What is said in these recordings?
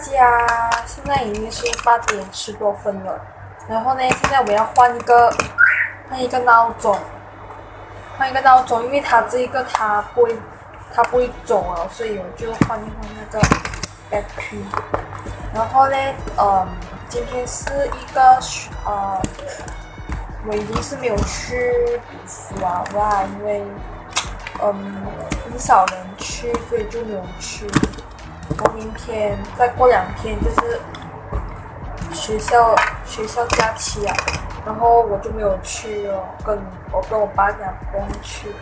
现在已经是8点10多分了，然后呢，现在我要换一个闹钟，因为它这个它不会走了，所以我就换那个 battery。然后呢，今天是一个我已经是没有去普娃娃，因为很少人去，所以就没有去。我明天再过2天就是学校假期啊，然后我就没有去了，跟我爸讲不用去，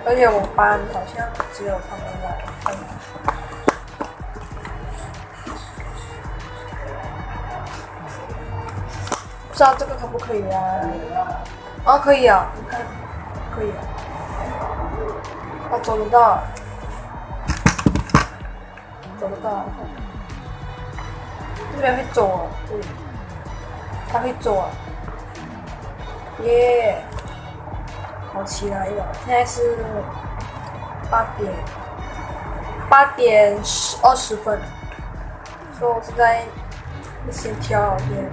而且我班好像只有他们来。不知道这个可不可以啊？哦，可以啊，你看，可以啊，我走得到。走得到，这边会走哦，对，他会走啊，耶，好起来了，现在是8点20分，所以我现在先调天。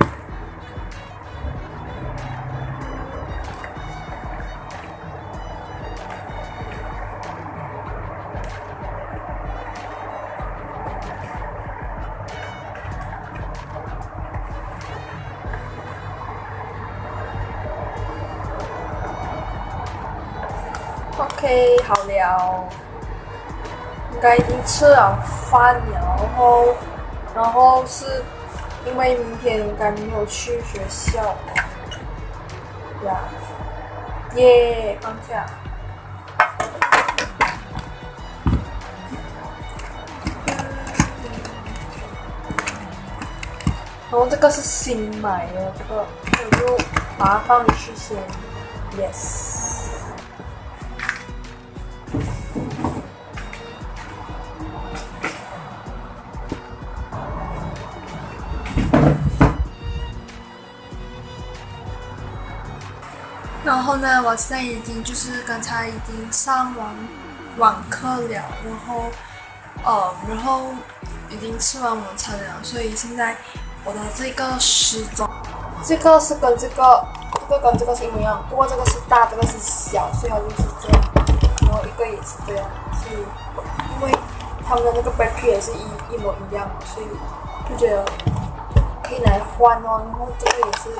OK， 好了，应该已经吃了饭了，然后是因为明天应该没有去学校呀，耶，放假。然后这个是新买的，这个我就把它放进去先 ，yes。然后呢，我现在已经就是刚才已经上完网课了，然后已经吃完晚餐了，所以现在我的这个时钟，这个是跟这个跟这个是一模一样，不过这个是大，这个是小，所以它就是这样，然后一个也是这样，所以因为他们的那个 battery 也是一模一样，所以就觉得可以来换哦，然后这个也是。